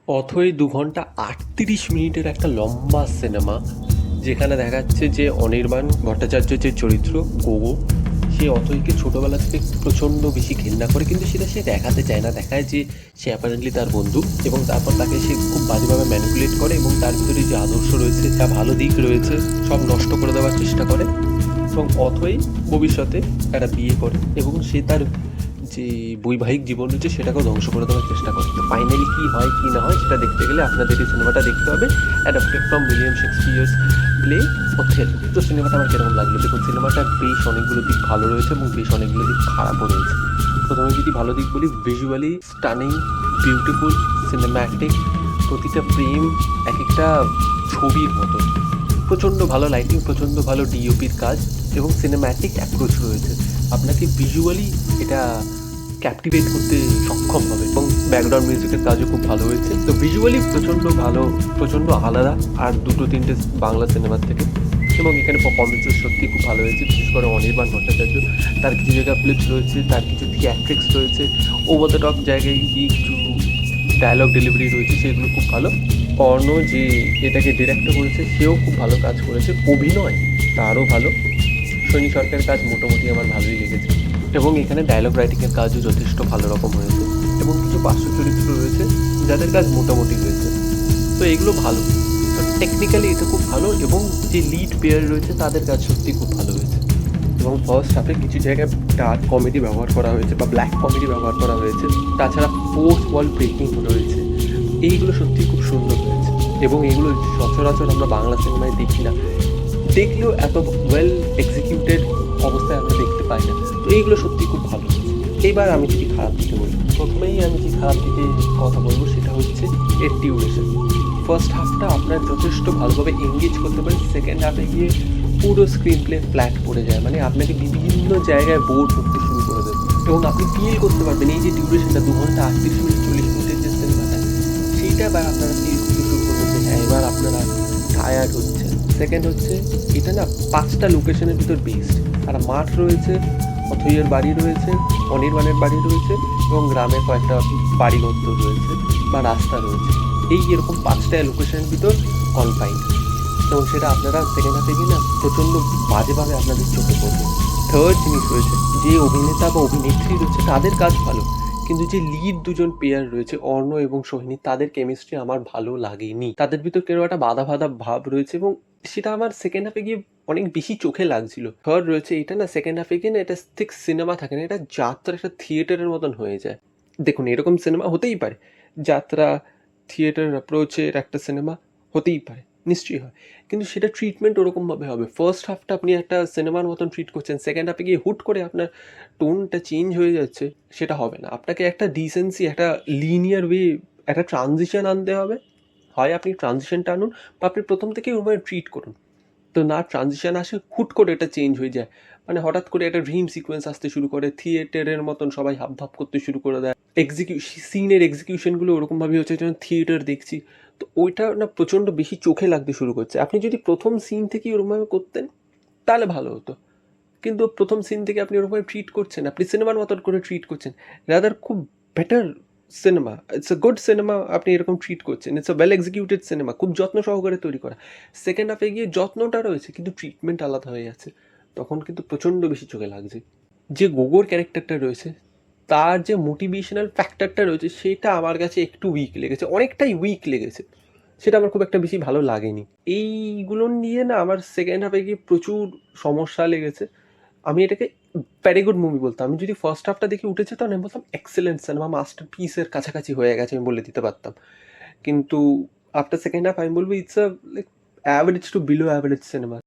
অথই 2 ঘন্টা 38 মিনিটের একটা লম্বা সিনেমা, যেখানে দেখাচ্ছে যে অনির্বাণ ভট্টাচার্য যে চরিত্র গোগো, সে অথইকে ছোটোবেলা থেকে প্রচণ্ড বেশি ঘেন্না করে, কিন্তু সেটা সে দেখাতে চায় না। দেখায় যে সে অ্যাপারেন্টলি তার বন্ধু, এবং তারপর তাকে সে খুব বাজেভাবে ম্যানিপুলেট করে এবং তার ভিতরে যে আদর্শ রয়েছে, যা ভালো দিক রয়েছে, সব নষ্ট করে দেওয়ার চেষ্টা করে। এবং অথই ভবিষ্যতে একটা বিয়ে করে এবং সে তার যে বৈবাহিক জীবন রয়েছে সেটাকেও ধ্বংস করে দেওয়ার চেষ্টা করে। তো ফাইনালি কী হয় কী না হয় সেটা দেখতে গেলে আপনাদের এই সিনেমাটা দেখতে হবে, adapted from William Shakespeare's play Othello. তো সিনেমাটা আমার কীরকম লাগলো? দেখুন, সিনেমাটার বেশ অনেকগুলো দিক ভালো রয়েছে এবং বেশ অনেকগুলো দিক খারাপও রয়েছে। প্রথমে যদি ভালো দিক বলি, ভিজুয়ালি স্টানিং, বিউটিফুল, সিনেম্যাটিক, প্রতিটা ফ্রেম এক একটা ছবির মতো। প্রচণ্ড ভালো লাইটিং, প্রচণ্ড ভালো ডিওপির কাজ এবং সিনেম্যাটিক অ্যাপ্রোচ রয়েছে। আপনাকে ভিজুয়ালি এটা ক্যাপটিভেট করতে সক্ষম হবে এবং ব্যাকগ্রাউন্ড মিউজিকের কাজও খুব ভালো হয়েছে। তো ভিজুয়ালি প্রচণ্ড ভালো, প্রচণ্ড আলাদা আর দুটো তিনটে বাংলা সিনেমার থেকে। এবং এখানে পারফরমেন্সেস সত্যি খুব ভালো হয়েছে, বিশেষ করে অনির্বাণ ভট্টাচার্য। তার কিছু জায়গায় ফ্লিপস রয়েছে, তার কিছু থিয়েট্রিক্স রয়েছে, ওভার দ্য টপ জায়গায় গিয়ে কিছু ডায়লগ ডেলিভারি রয়েছে, সেগুলো খুব ভালো। অর্ণ যে এটাকে ডিরেক্টর করেছে সেও খুব ভালো কাজ করেছে, অভিনয় তারও ভালো। শনি সরকারের কাজ মোটামুটি আমার ভালোই লেগেছে এবং এখানে ডায়লগ রাইটিংয়ের কাজও যথেষ্ট ভালো রকম হয়েছে এবং কিছু পার্শ্ব চরিত্র রয়েছে যাদের কাজ মোটামুটি হয়েছে। তো এগুলো ভালো। তো টেকনিক্যালি এটা খুব ভালো এবং যে লিড পেয়ার রয়েছে তাদের কাজ সত্যি খুব ভালো হয়েছে। এবং ফার্স্ট হাফে কিছু জায়গায় ডার্ক কমেডি ব্যবহার করা হয়েছে বা ব্ল্যাক কমেডি ব্যবহার করা হয়েছে। তাছাড়া ফোর্থ ওয়াল ব্রেকিং রয়েছে, এইগুলো সত্যি খুব সুন্দর হয়েছে এবং এগুলো সচরাচর আমরা বাংলা সিনেমায় দেখি না, দেখলেও এত ওয়েল এক্সিকিউটেড অবস্থায় আমরা দেখতে পাই না। তো এইগুলো সত্যি খুব ভালো। এইবার আমি যদি খারাপ দিকে বলি, প্রথমেই আমি যে খারাপ দিকে কথা বলবো সেটা হচ্ছে এর ডিউরেশন। ফার্স্ট হাফটা আপনার যথেষ্ট ভালোভাবে এঙ্গেজ করতে পারে, সেকেন্ড হাফে গিয়ে পুরো স্ক্রিন প্লে ফ্ল্যাট পড়ে যায়, মানে আপনাকে বিভিন্ন জায়গায় বোর করতে শুরু করে দেবে এবং আপনি ফিল করতে পারবেন এই যে ডিউরেশনটা 2 ঘন্টা 38 মিনিট 40 মিনিটের যে সিনেমাটা, সেইটা এবার আপনারা ফিল করতে শুরু করবেন যে হ্যাঁ এবার আপনারা টায়ার্ড হচ্ছে। সেকেন্ড হচ্ছে এটা না 5টা লোকেশনের ভিতর বেস্ট। একটা মাঠ রয়েছে, অথইয়ের বাড়ি রয়েছে, অনির্বাণের বাড়ি রয়েছে এবং গ্রামের কয়েকটা বাড়িঘর রয়েছে বা রাস্তা রয়েছে। এই এরকম 5টা লোকেশনের ভিতর কনফাইন্ড, এবং সেটা আপনারা সেকেন্ড হাফে গিয়ে না প্রচণ্ড বাজেভাবে আপনাদের চোখে পড়বে। থার্ড জিনিস রয়েছে, যে অভিনেতা বা অভিনেত্রী রয়েছে তাদের কাজ ভালো, কিন্তু যে লিড দুজন পেয়ার রয়েছে অর্ণ এবং সোহিনী, তাদের কেমিস্ট্রি আমার ভালো লাগেনি। তাদের ভিতর কেন একটা বাধা বাধা ভাব রয়েছে এবং সেটা আমার সেকেন্ড হাফে গিয়ে অনেক বেশি চোখে লাগছিল। থার্ড রয়েছে এটা না সেকেন্ড হাফে গিয়ে না এটা ঠিক সিনেমা থাকে না, এটা যাত্রা, একটা থিয়েটারের মতন হয়ে যায়। দেখুন, এরকম সিনেমা হতেই পারে, যাত্রা থিয়েটার অ্যাপ্রোচের একটা সিনেমা হতেই পারে, নিশ্চয়ই হয়, কিন্তু সেটা ট্রিটমেন্ট ওরকমভাবে হবে। ফার্স্ট হাফটা আপনি একটা সিনেমার মতন ট্রিট করছেন, সেকেন্ড হাফে গিয়ে হুট করে আপনার টোনটা চেঞ্জ হয়ে যাচ্ছে, সেটা হবে না। আপনাকে একটা ডিসেন্সি, একটা লিনিয়ার ওয়ে, একটা ট্রানজিশন আনতে হবে। হয় আপনি ট্রানজিশনটা আনুন বা আপনি প্রথম থেকেই ওভাবে ট্রিট করুন। তো না ট্রানজিশন আসে, হুট করে এটা চেঞ্জ হয়ে যায়, মানে হঠাৎ করে একটা ড্রিম সিকোয়েন্স আসতে শুরু করে, থিয়েটারের মতন সবাই হাবভাব করতে শুরু করে দেয়, সিনের এক্সিকিউশনগুলো ওরকমভাবে হচ্ছে যেন থিয়েটার দেখছি। তো ওইটা না প্রচণ্ড বেশি চোখে লাগতে শুরু করছে। আপনি যদি প্রথম সিন থেকেই ওরকমভাবে করতেন তাহলে ভালো হতো, কিন্তু প্রথম সিন থেকে আপনি ওরকমভাবে ট্রিট করছেন, আপনি সিনেমার মতন করে ট্রিট করছেন, রাদার খুব better cinema, it's a good cinema, আপনি এরকম ট্রিট করছেন, it's a well executed cinema, খুব যত্ন সহকারে তৈরি করা। সেকেন্ড হাফে গিয়ে যত্নটা রয়েছে কিন্তু ট্রিটমেন্ট আলাদা হয়ে যাচ্ছে, তখন কিন্তু প্রচণ্ড বেশি চোখে লাগছে। যে গোগোর ক্যারেক্টারটা রয়েছে, তার যে মোটিভেশনাল ফ্যাক্টরটা রয়েছে সেটা আমার কাছে একটু উইক লেগেছে, অনেকটাই উইক লেগেছে, সেটা আমার খুব একটা বেশি ভালো লাগেনি। এইগুলো নিয়ে না আমার সেকেন্ড হাফে গিয়ে প্রচুর সমস্যা লেগেছে। আমি এটাকে ভেরি গুড মুভি বলতাম। আমি যদি ফার্স্ট হাফটা দেখে উঠে যেতাম আমি বলতাম এক্সেলেন্ট সিনেমা, মাস্টার পিসের কাছাকাছি হয়ে গেছে, আমি বলে দিতে পারতাম। কিন্তু আফটার সেকেন্ড হাফ আমি বলবো it's a like average to below average cinema.